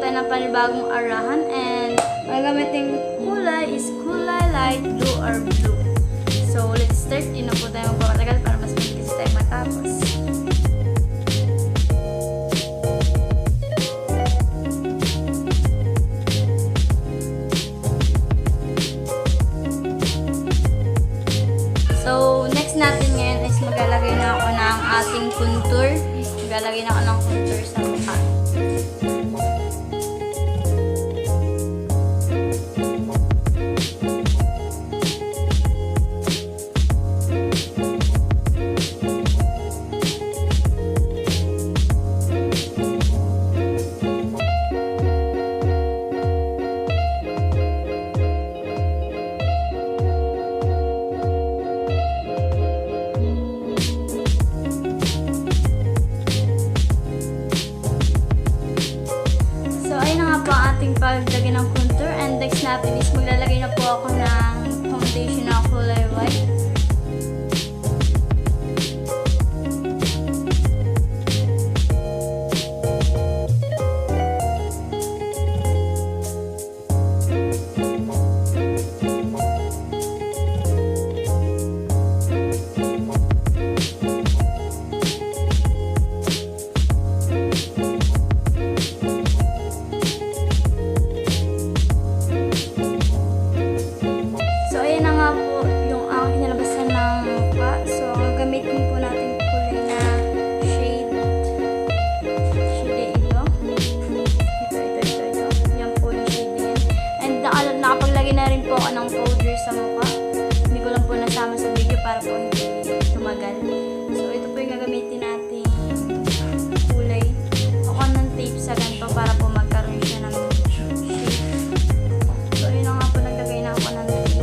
tayo ng panibagong arahan and ang gamiting kulay is kulay light blue or blue. So, let's start. Di na po tayo magpapatagal para mas mabilis tayo matapos. So, next natin ngayon is maglalagay na ako ng ating contour. Maglalagay na ako ng contour sa mukha. Paglagay ng contour, and next natin is maglalagay na po ako ng foundation na kulay white. Nakapaglagay na rin po ako ng powder sa mukha. Hindi ko lang po nasama sa video para po hindi tumagal. So, ito po yung gagamitin natin kulay. Ako ng tape sa ganito para po magkaroon siya ng shape. So, yun na nga po, naglagay na ako ng tape.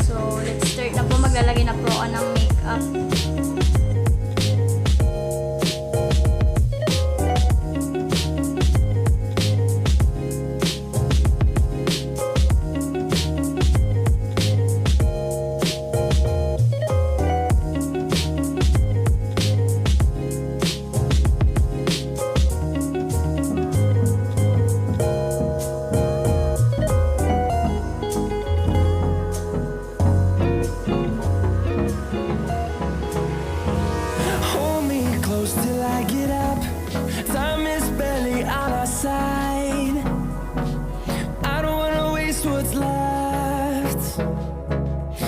So, let's start na po. Maglalagay na po ako ng makeup.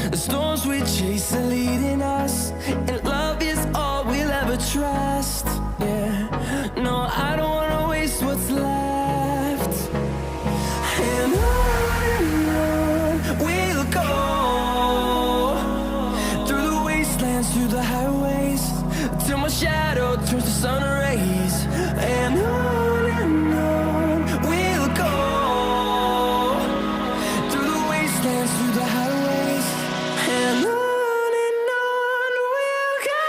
The storms we chase are leading us, and love is all we'll ever trust. Yeah, no, I don't wanna waste what's left. And on we'll go, through the wastelands, through the highways, till my shadow turns to sun rays. And on we'll go, through the wastelands, through the highways. And on we'll go.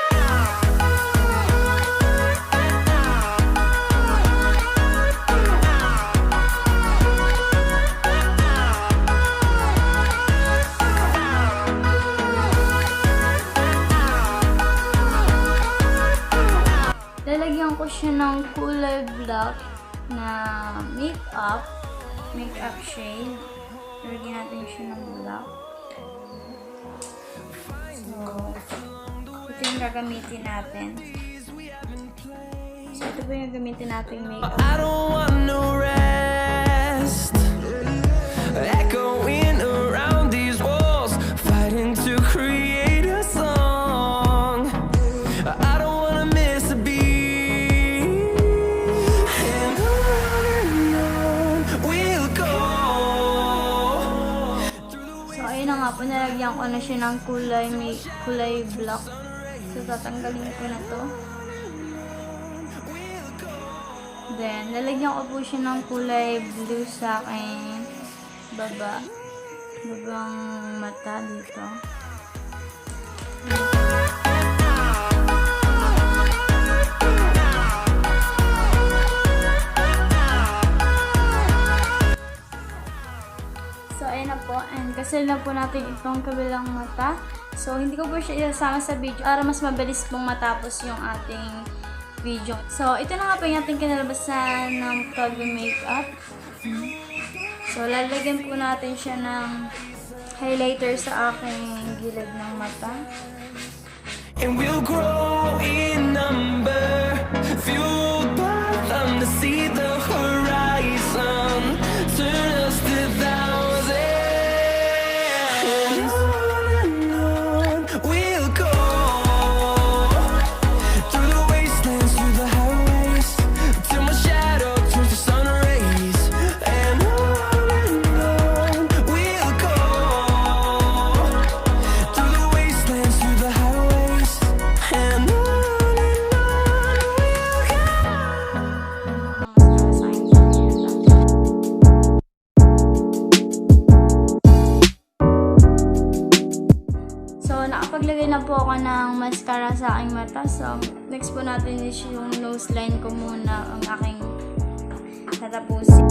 Lalagyan ko siya ng kulay black na makeup shade. Lalagyan natin siya ng black. So, ito yung gagamitin natin. So, ito po yung gagamitin natin makeup. I don't want no rest, echoing around these walls, fighting to create a song. I don't wanna miss a beat. And on we'll go. So, ayun na nga po, nalagyan ko na siya ng kulay black. So, tatanggalin ko na to. Then, lalagyan ko po siya ng kulay blue sa aking babang mata dito. So, ayun na po. And kasi lang po natin itong kabilang mata. So, hindi ko po siya isasama sa video para mas mabilis pong matapos yung ating video. So, ito na nga po yung ating kinalabasan ng pag-makeup. So, lalagyan po natin siya ng highlighter sa aking gilid ng mata. And we'll grow in number, fueled by them to see the horizon, turn us to thousands. And on we'll go, through the wastelands, through the highways, till my shadow turns to sun rays. And on we'll go, through the wastelands, through the highways. And on we'll go. So, nakapaglagay na po ako ng mascara sa aking mata. So, next po natin is yung nose line ko muna ang aking tatapusin.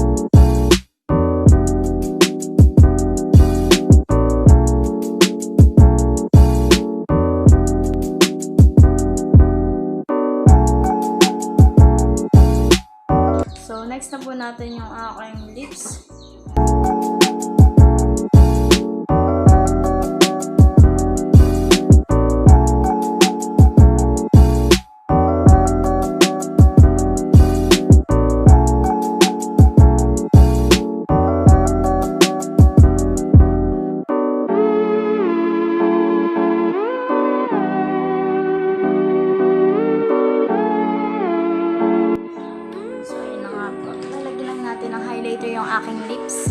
So, next na po natin yung aking lips. So, yun na nga po. Lalagyan lang natin ng highlighter yung aking lips. So,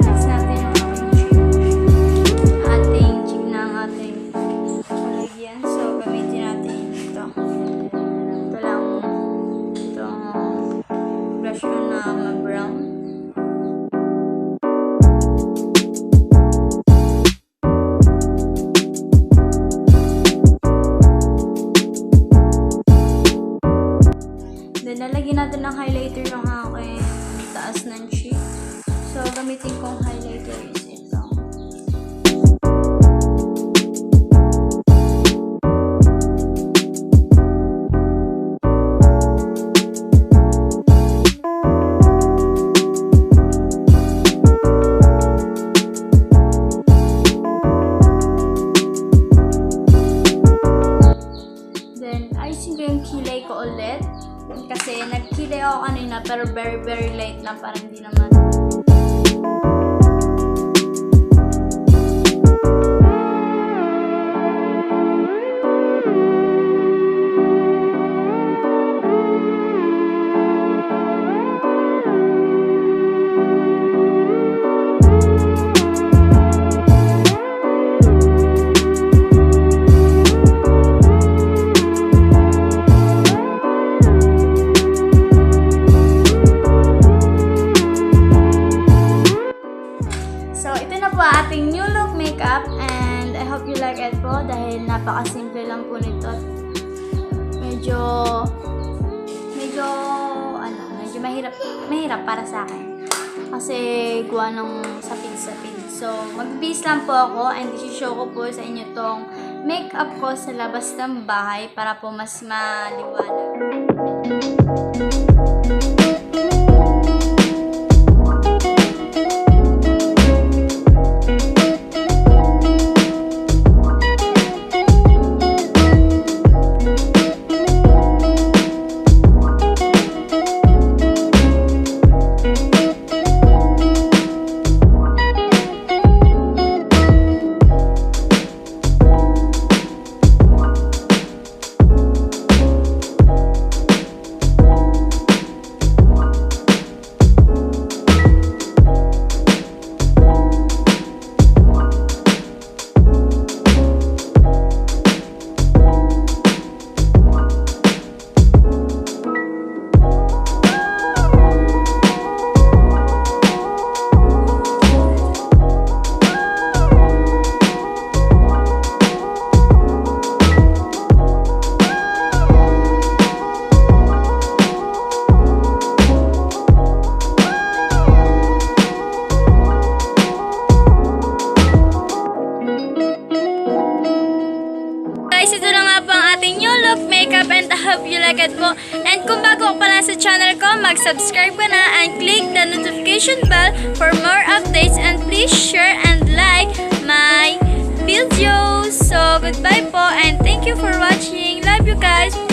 next natin yung aking cheek. Ating cheek ng ating lalagyan. So, gamitin natin ito. Ito lang. Itong brush ko na brown. Then, lalagyan natin ng highlighter yung aking taas ng cheek. So, gamitin kong highlighter is ito. Then, ayusin ko yung kilay ko ulit. Kasi nagkilay ako kanina pero very light lang, parang hindi naman. So, ito na po ating new look makeup and I hope you like it po dahil napaka-simple lang po nito. Medyo mahirap para sa akin. Kasi gawa ng sapid-sapid. So, mag-base lang po ako and isi-show ko po sa inyo tong makeup ko sa labas ng bahay para po mas maliwanag. market po. And kung bago ka pa lang sa channel ko, mag-subscribe ka na and click the notification bell for more updates. And please share and like my videos. So, goodbye po and thank you for watching. Love you guys.